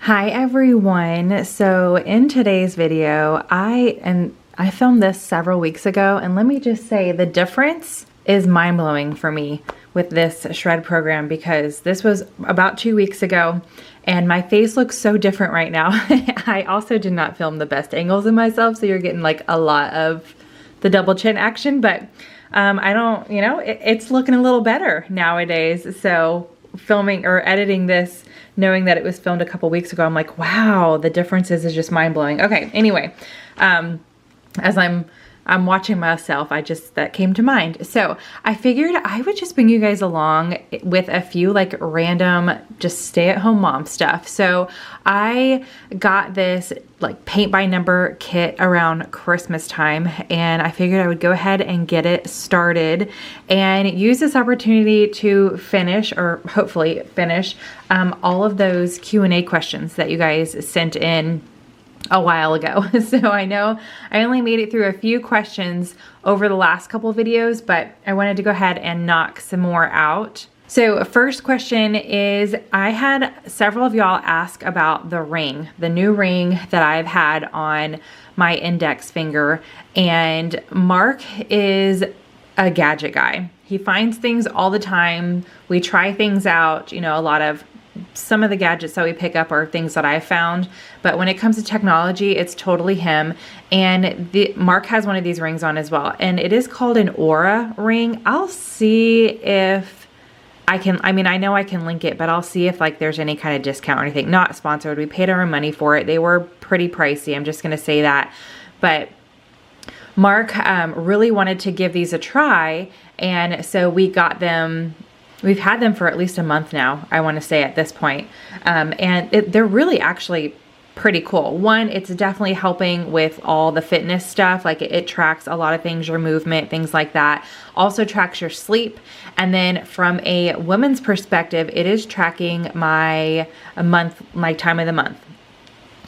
Hi everyone. So in today's video, I filmed this several weeks ago, and let me just say the difference is mind-blowing for me with this shred program because this was about 2 weeks ago and my face looks so different right now. I also did not film the best angles of myself, so you're getting like a lot of the double chin action, but I don't, it's looking a little better nowadays. So filming or editing this, knowing that it was filmed a couple weeks ago, I'm like, wow, the differences is just mind-blowing. Okay, anyway, as I'm watching myself, that came to mind. So I figured I would just bring you guys along with a few like random, just stay-at-home mom stuff. So I got this like paint by number kit around Christmas time, and I figured I would go ahead and get it started and use this opportunity to finish, or hopefully finish, all of those Q&A questions that you guys sent in a while ago. So I know I only made it through a few questions over the last couple videos, but I wanted to go ahead and knock some more out. So first question is, I had several of y'all ask about the ring, the new ring that I've had on my index finger, and Mark is a gadget guy. He finds things all the time. We try things out, some of the gadgets that we pick up are things that I found, but when it comes to technology, it's totally him. And Mark has one of these rings on as well, and it is called an Aura ring. I'll see if I can, I know I can link it, but I'll see if like there's any kind of discount or anything. Not sponsored. We paid our money for it. They were pretty pricey. I'm just going to say that. But Mark really wanted to give these a try, and so we got them. We've had them for at least a month now, I want to say at this point. And they're really actually pretty cool. One, it's definitely helping with all the fitness stuff. Like it tracks a lot of things, your movement, things like that. Also tracks your sleep. And then from a woman's perspective, it is tracking my time of the month.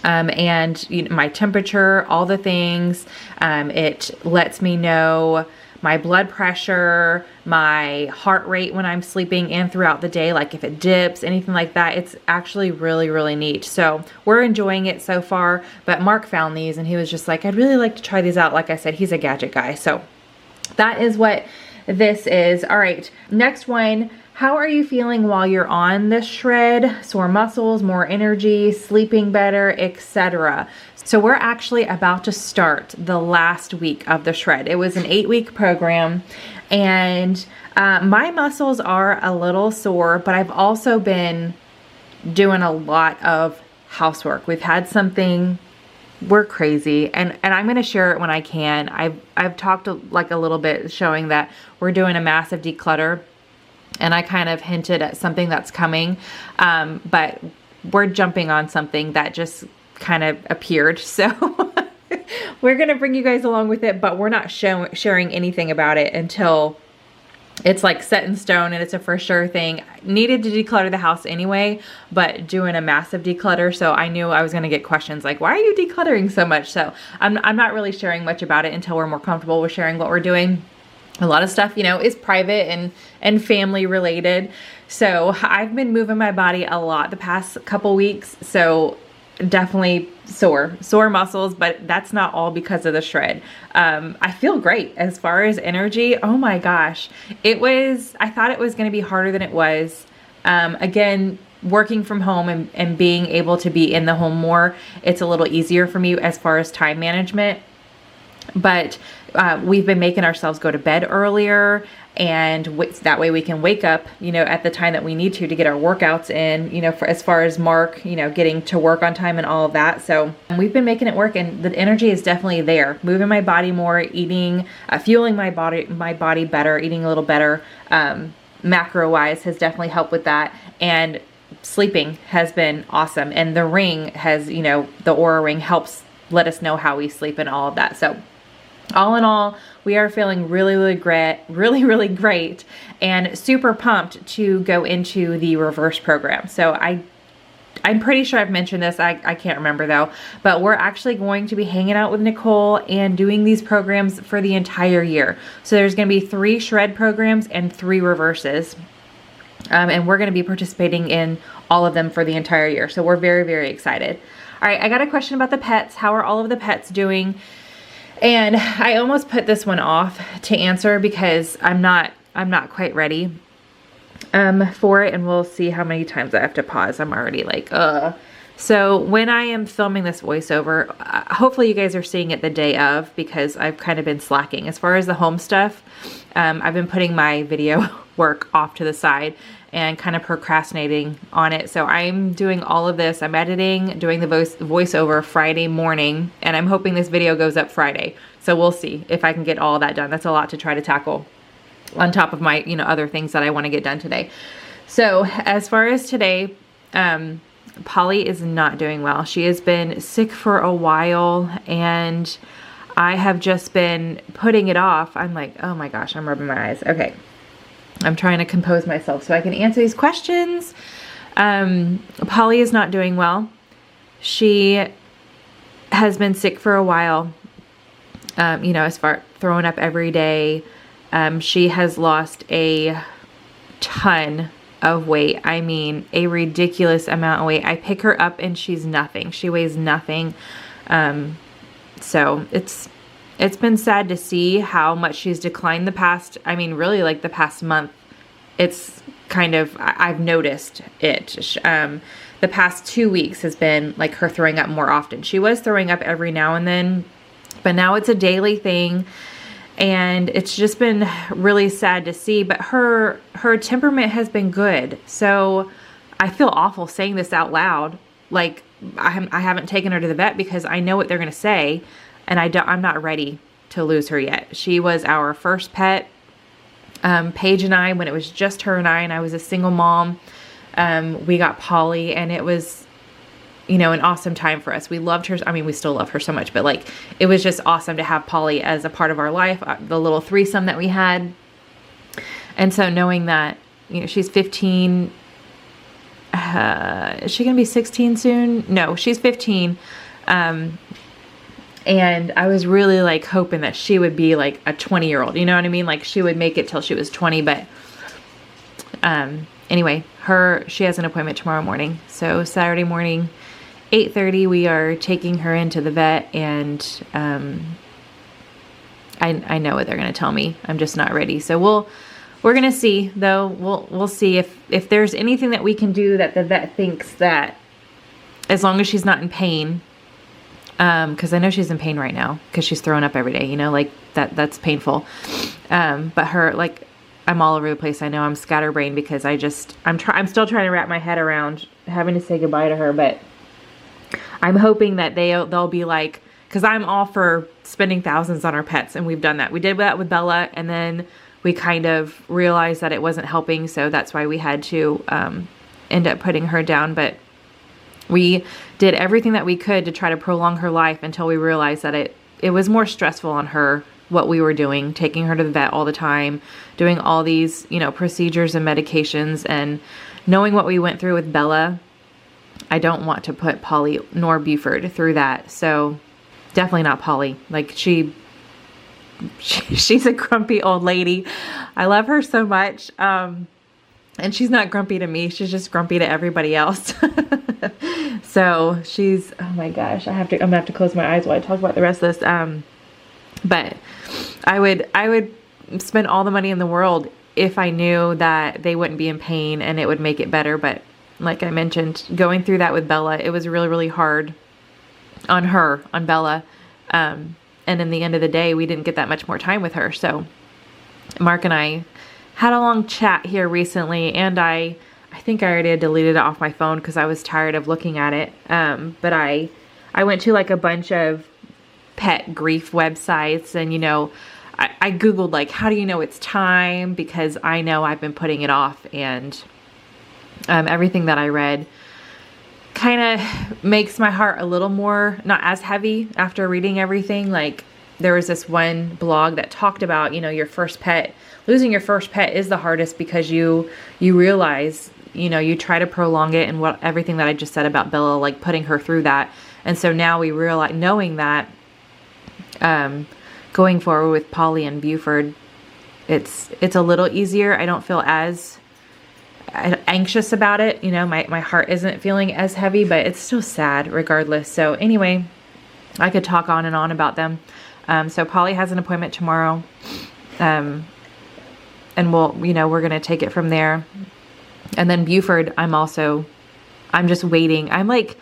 And my temperature, all the things. It lets me know my blood pressure, my heart rate when I'm sleeping and throughout the day, like if it dips, anything like that. It's actually really, really neat. So we're enjoying it so far, but Mark found these and he was just like, I'd really like to try these out. Like I said, he's a gadget guy. So that is what this is. All right, next one. How are you feeling while you're on this shred? Sore muscles, more energy, sleeping better, etc. So we're actually about to start the last week of the shred. It was an 8-week program, and my muscles are a little sore, but I've also been doing a lot of housework. We've had something, we're crazy, and I'm gonna share it when I can. I've talked like a little bit showing that we're doing a massive declutter, and I kind of hinted at something that's coming, but we're jumping on something that just kind of appeared. So we're going to bring you guys along with it, but we're not sharing anything about it until it's like set in stone and it's a for sure thing. Needed to declutter the house anyway, but doing a massive declutter. So I knew I was going to get questions like, why are you decluttering so much? So I'm not really sharing much about it until we're more comfortable with sharing what we're doing. A lot of stuff, is private and family related. So I've been moving my body a lot the past couple weeks. So definitely sore muscles, but that's not all because of the shred. I feel great as far as energy. Oh my gosh. I thought it was going to be harder than it was. Again, working from home and being able to be in the home more, it's a little easier for me as far as time management. But we've been making ourselves go to bed earlier, and that way we can wake up, at the time that we need to get our workouts in, for as far as Mark, getting to work on time and all of that. So we've been making it work, and the energy is definitely there. Moving my body more, eating, fueling my body better, eating a little better, macro wise has definitely helped with that. And sleeping has been awesome. And the ring has, the Aura ring helps let us know how we sleep and all of that. So all in all, we are feeling really, really great and super pumped to go into the reverse program. So I'm pretty sure I've mentioned this. I can't remember though, but we're actually going to be hanging out with Nicole and doing these programs for the entire year. So there's going to be 3 shred programs and 3 reverses. And we're going to be participating in all of them for the entire year. So we're very, very excited. All right, I got a question about the pets. How are all of the pets doing? And I almost put this one off to answer because I'm not quite ready for it, and we'll see how many times I have to pause. I'm already like, ugh. So when I am filming this voiceover, hopefully you guys are seeing it the day of, because I've kind of been slacking. As far as the home stuff, I've been putting my video work off to the side and kind of procrastinating on it. So I'm doing all of this. I'm editing, doing the voiceover Friday morning, and I'm hoping this video goes up Friday. So we'll see if I can get all that done. That's a lot to try to tackle on top of my, other things that I want to get done today. So as far as today, Polly is not doing well. She has been sick for a while, and I have just been putting it off. I'm like, oh my gosh, I'm rubbing my eyes. Okay. I'm trying to compose myself so I can answer these questions. Polly is not doing well. She has been sick for a while, as far throwing up every day. She has lost a ton of weight. I mean, a ridiculous amount of weight. I pick her up and she's nothing. She weighs nothing. So it's been sad to see how much she's declined the past, really like the past month. It's kind of, I've noticed it. The past 2 weeks has been like her throwing up more often. She was throwing up every now and then, but now it's a daily thing. And it's just been really sad to see, but her temperament has been good. So I feel awful saying this out loud. Like I haven't taken her to the vet because I know what they're going to say, and I'm not ready to lose her yet. She was our first pet, Paige and I, when it was just her and I was a single mom. We got Polly, and it was, an awesome time for us. We loved her. We still love her so much, but like, it was just awesome to have Polly as a part of our life, the little threesome that we had. And so knowing that, she's 15, is she going to be 16 soon? No, she's 15. And I was really like hoping that she would be like a 20-year-old, you know what I mean? Like she would make it till she was 20, but, anyway, she has an appointment tomorrow morning. So Saturday morning, 8:30, we are taking her into the vet, and I know what they're going to tell me. I'm just not ready. So we're going to see, though. We'll see if there's anything that we can do that the vet thinks that, as long as she's not in pain, because I know she's in pain right now because she's throwing up every day, like that's painful. But her, like, I'm all over the place. I know I'm scatterbrained because I'm still trying to wrap my head around having to say goodbye to her, but I'm hoping that they'll be like, because I'm all for spending thousands on our pets, and we've done that. We did that with Bella, and then we kind of realized that it wasn't helping, so that's why we had to end up putting her down. But we did everything that we could to try to prolong her life until we realized that it was more stressful on her, what we were doing, taking her to the vet all the time, doing all these, procedures and medications, and knowing what we went through with Bella. I don't want to put Polly nor Buford through that. So definitely not Polly. Like she's a grumpy old lady. I love her so much. And she's not grumpy to me. She's just grumpy to everybody else. So she's, oh my gosh, I'm gonna have to close my eyes while I talk about the rest of this. But I would spend all the money in the world if I knew that they wouldn't be in pain and it would make it better. But like I mentioned, going through that with Bella, it was really, really hard on Bella. And in the end of the day, we didn't get that much more time with her. So Mark and I had a long chat here recently, and I think I already had deleted it off my phone because I was tired of looking at it. But I went to like a bunch of pet grief websites, and I Googled like, how do you know it's time? Because I know I've been putting it off, and everything that I read kind of makes my heart a little more, not as heavy after reading everything. Like there was this one blog that talked about, your first pet, losing your first pet is the hardest because you realize, you try to prolong it, and everything that I just said about Bella, like putting her through that. And so now we realize, knowing that, going forward with Polly and Buford, it's a little easier. I anxious about it. You know, my heart isn't feeling as heavy, but it's still sad regardless. So anyway, I could talk on and on about them. So Polly has an appointment tomorrow. And we're going to take it from there. And then Buford, I'm just waiting. I'm like,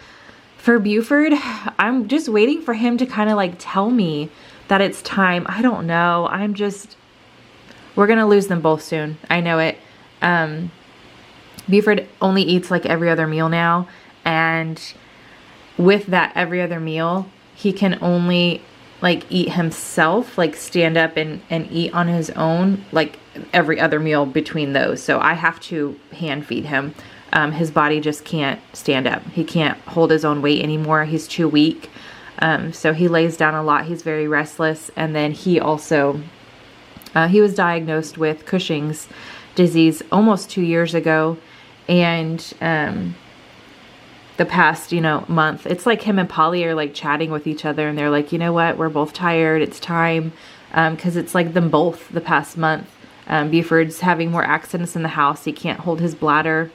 for Buford, I'm just waiting for him to kind of like tell me that it's time. I don't know. We're going to lose them both soon. I know it. Buford only eats like every other meal now. And with that every other meal, he can only like eat himself, like stand up and eat on his own, like every other meal between those. So I have to hand feed him. His body just can't stand up. He can't hold his own weight anymore. He's too weak. So he lays down a lot. He's very restless. And then he also, he was diagnosed with Cushing's disease almost 2 years ago. And the past, month, it's like him and Polly are like chatting with each other. And they're like, you know what? We're both tired. It's time. Because it's like them both the past month. Buford's having more accidents in the house. He can't hold his bladder.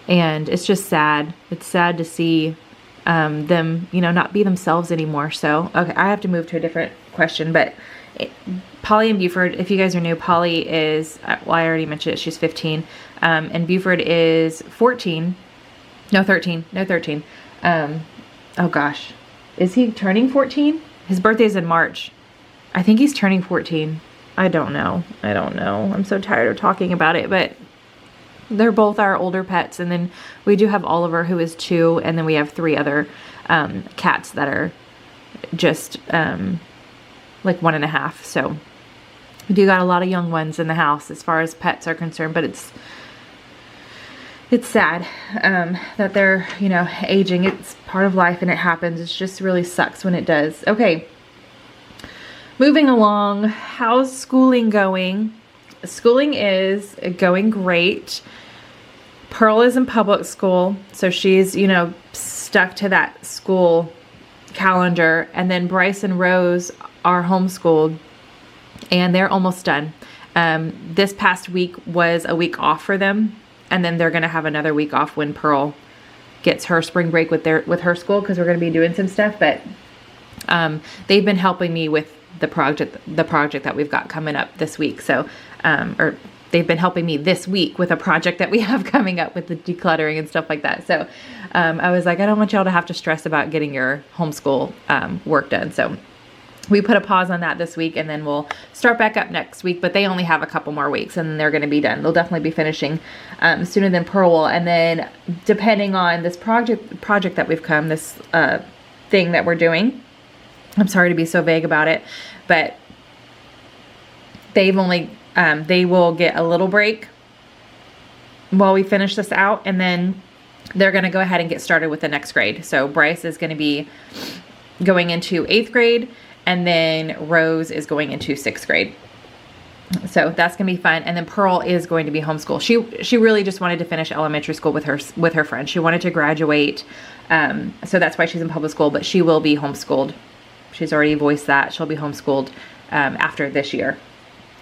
And it's just sad. It's sad to see them, not be themselves anymore. So, okay, I have to move to a different question. But Polly and Buford, if you guys are new, Polly is, well, I already mentioned it. She's 15. And Buford is 14. No, 13. No, 13. Oh, gosh. Is he turning 14? His birthday's in March. I think he's turning 14. I don't know. I'm so tired of talking about it, but they're both our older pets. And then we do have Oliver, who is 2. And then we have 3 other cats that are just like 1.5. So we do got a lot of young ones in the house as far as pets are concerned. But it's sad that they're, aging. It's part of life and it happens. It just really sucks when it does. Okay. Moving along. How's schooling going? Schooling is going great. Pearl is in public school, so she's, stuck to that school calendar. And then Bryce and Rose are homeschooled, and they're almost done. This past week was a week off for them, and then they're going to have another week off when Pearl gets her spring break with her school, because we're going to be doing some stuff. But they've been helping me with the project that we've got coming up this week. So, or they've been helping me this week with a project that we have coming up with the decluttering and stuff like that. So, I was like, I don't want y'all to have to stress about getting your homeschool work done. So we put a pause on that this week, and then we'll start back up next week, but they only have a couple more weeks and then they're going to be done. They'll definitely be finishing sooner than Pearl will. And then depending on this project that we've come, this thing that we're doing, I'm sorry to be so vague about it, but they will get a little break while we finish this out, and then they're going to go ahead and get started with the next grade. So Bryce is going to be going into 8th grade, and then Rose is going into 6th grade. So that's going to be fun. And then Pearl is going to be homeschooled. She really just wanted to finish elementary school with her friends. She wanted to graduate. So that's why she's in public school, but she will be homeschooled. She's already voiced that. She'll be homeschooled after this year.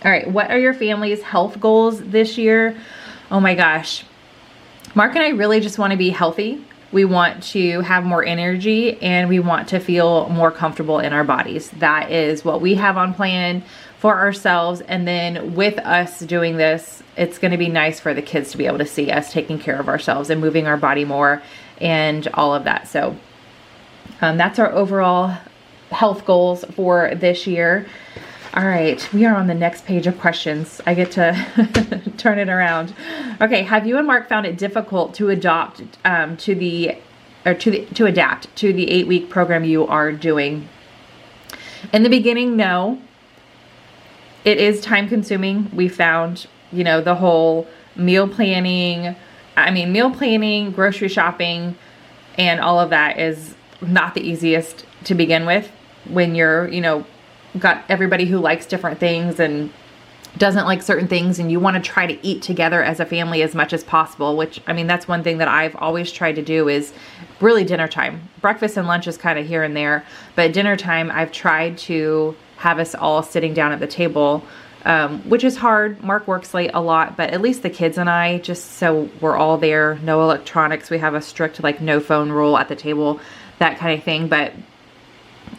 All right. What are your family's health goals this year? Oh my gosh. Mark and I really just want to be healthy. We want to have more energy, and we want to feel more comfortable in our bodies. That is what we have on plan for ourselves. And then with us doing this, it's going to be nice for the kids to be able to see us taking care of ourselves and moving our body more and all of that. So that's our overall health goals for this year. All right, we are on the next page of questions. I get to turn it around. Okay, have you and Mark found it difficult to adapt to the 8-week program you are doing? In the beginning, no. It is time consuming. We found, the whole meal planning, grocery shopping, and all of that is not the easiest to begin with when you're, got everybody who likes different things and doesn't like certain things, and you want to try to eat together as a family as much as possible, which, that's one thing that I've always tried to do is really dinner time. Breakfast and lunch is kind of here and there, but dinner time, I've tried to have us all sitting down at the table which is hard. Mark works late a lot, but at least the kids and I, just so we're all there, no electronics. We have a strict like no phone rule at the table, that kind of thing. But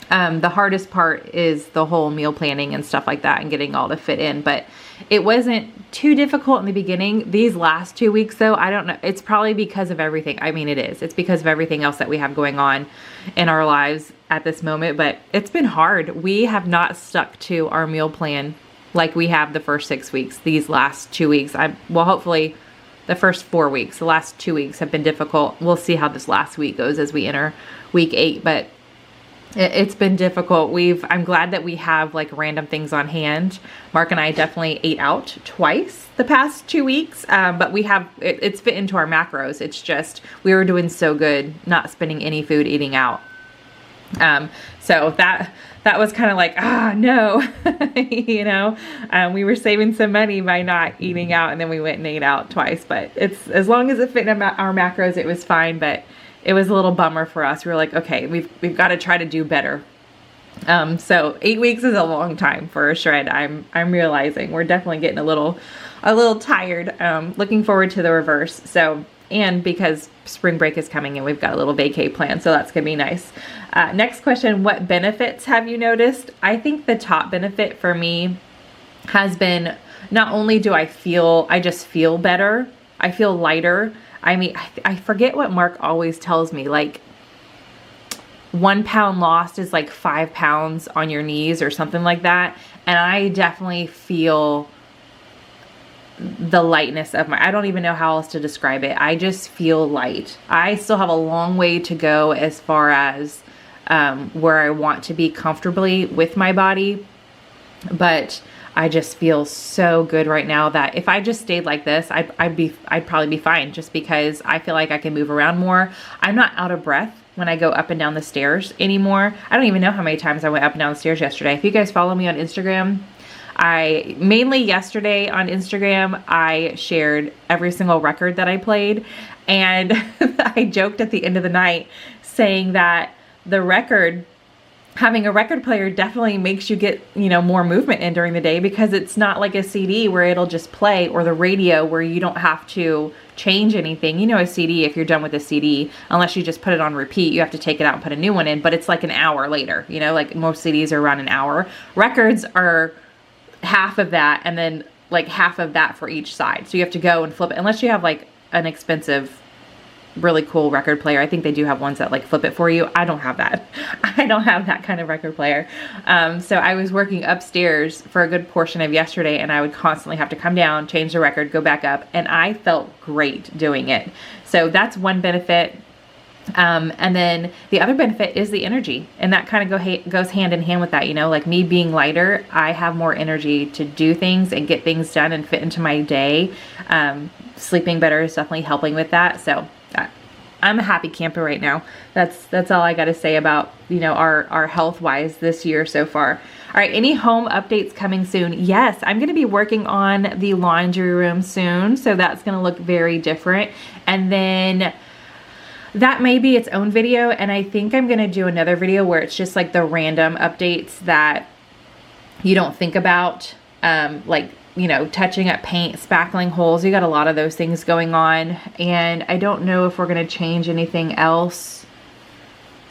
the hardest part is the whole meal planning and stuff like that and getting all the fit in. But it wasn't too difficult in the beginning. These last 2 weeks though, I don't know. It's probably because of everything. I mean, it is. It's because of everything else that we have going on in our lives at this moment. But it's been hard. We have not stuck to our meal plan like we have the first 6 weeks. These last 2 weeks, well, hopefully the first 4 weeks. The last 2 weeks have been difficult. We'll see how this last week goes as we enter week 8. But it's been difficult. I'm glad that we have like random things on hand. Mark and I definitely ate out twice the past 2 weeks, but it's fit into our macros. It's just, we were doing so good, not spending any food eating out. So that was kind of like, no, you know, we were saving some money by not eating out, and then we went and ate out twice, but it's, as long as it fit in our macros, it was fine. But it was a little bummer for us. We were like, okay, we've got to try to do better. So 8 weeks is a long time for a shred. I'm realizing we're definitely getting a little tired. Looking forward to the reverse. So, and because spring break is coming and we've got a little vacay plan, so that's gonna be nice. Next question, what benefits have you noticed? I think the top benefit for me has been, not only do I just feel better, I feel lighter. I mean, I forget what Mark always tells me, like 1 pound lost is like 5 pounds on your knees or something like that. And I definitely feel the lightness of I don't even know how else to describe it. I just feel light. I still have a long way to go as far as where I want to be comfortably with my body. But I just feel so good right now that if I just stayed like this, I'd probably be fine, just because I feel like I can move around more. I'm not out of breath when I go up and down the stairs anymore. I don't even know how many times I went up and down the stairs yesterday. If you guys follow me on Instagram, mainly yesterday on Instagram, I shared every single record that I played. And I joked at the end of the night saying that having a record player definitely makes you get, more movement in during the day, because it's not like a CD where it'll just play, or the radio where you don't have to change anything. A CD, if you're done with a CD, unless you just put it on repeat, you have to take it out and put a new one in, but it's like an hour later, like most CDs are around an hour. Records are half of that, and then like half of that for each side. So you have to go and flip it, unless you have like an expensive, really cool record player. I think they do have ones that like flip it for you. I don't have that. I don't have that kind of record player. So I was working upstairs for a good portion of yesterday, and I would constantly have to come down, change the record, go back up, and I felt great doing it. So that's one benefit. And then the other benefit is the energy, and that kind of goes hand in hand with that. Like me being lighter, I have more energy to do things and get things done and fit into my day. Sleeping better is definitely helping with that. So I'm a happy camper right now. That's all I got to say about, our health wise this year so far. All right. Any home updates coming soon? Yes, I'm going to be working on the laundry room soon. So that's going to look very different. And then that may be its own video. And I think I'm going to do another video where it's just like the random updates that you don't think about. Like, touching up paint, spackling holes. You got a lot of those things going on. And I don't know if we're going to change anything else.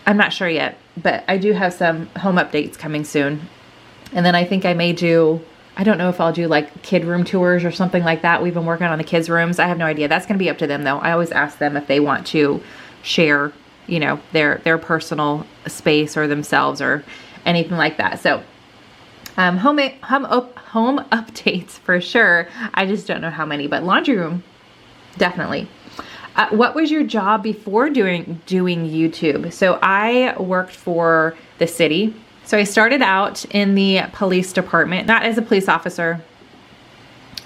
I'm not sure yet, but I do have some home updates coming soon. And then I think I may I don't know if I'll do like kid room tours or something like that. We've been working on the kids' rooms. I have no idea. That's going to be up to them though. I always ask them if they want to share, their personal space or themselves or anything like that. So home updates for sure. I just don't know how many, but laundry room, definitely. What was your job before doing YouTube? So I worked for the city. So I started out in the police department, not as a police officer,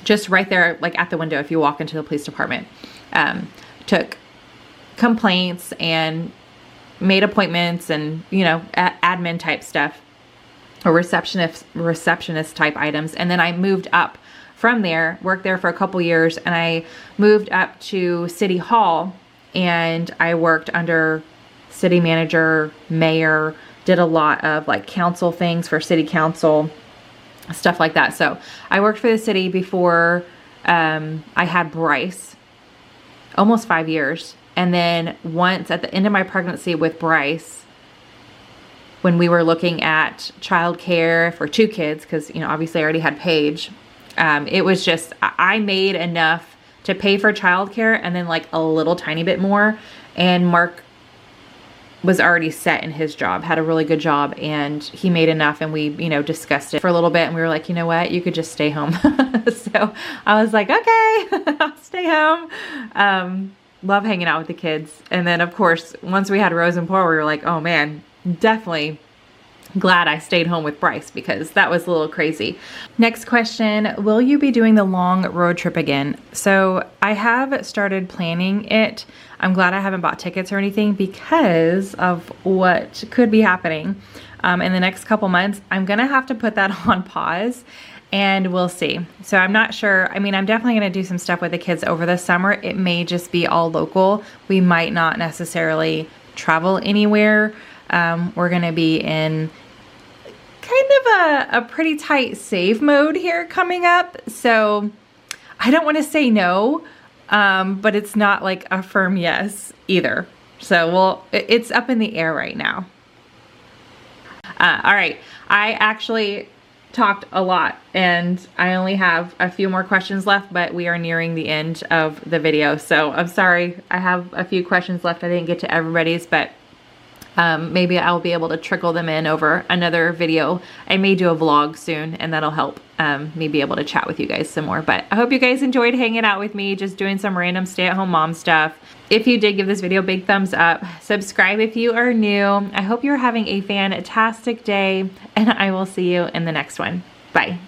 just right there, like at the window if you walk into the police department. Took complaints and made appointments and, admin type stuff, or receptionist type items. And then I moved up from there, worked there for a couple years, and I moved up to City Hall, and I worked under city manager, mayor, did a lot of like council things for city council, stuff like that. So I worked for the city before I had Bryce, almost 5 years. And then once at the end of my pregnancy with Bryce, when we were looking at childcare for 2 kids, because, you know, obviously I already had Paige, it was just, I made enough to pay for childcare and then like a little tiny bit more. And Mark was already set in his job, had a really good job, and he made enough, and we, you know, discussed it for a little bit, and we were like, you know what, you could just stay home. So I was like, okay, I'll stay home. Love hanging out with the kids. And then of course, once we had Rose and Paul, we were like, oh man, definitely glad I stayed home with Bryce, because that was a little crazy. Next question, will you be doing the long road trip again? So I have started planning it. I'm glad I haven't bought tickets or anything because of what could be happening in the next couple months. I'm gonna have to put that on pause, and we'll see. So I'm not sure. I mean, I'm definitely gonna do some stuff with the kids over the summer. It may just be all local. We might not necessarily travel anywhere. We're gonna be in kind of a pretty tight save mode here coming up. So I don't want to say no, but it's not like a firm yes either. So it's up in the air right now. All right, I actually talked a lot and I only have a few more questions left, but we are nearing the end of the video. So I'm sorry, I have a few questions left. I didn't get to everybody's, but maybe I'll be able to trickle them in over another video. I may do a vlog soon, and that'll help me be able to chat with you guys some more. But I hope you guys enjoyed hanging out with me, just doing some random stay-at-home mom stuff. If you did, give this video a big thumbs up. Subscribe if you are new. I hope you're having a fantastic day, and I will see you in the next one. Bye.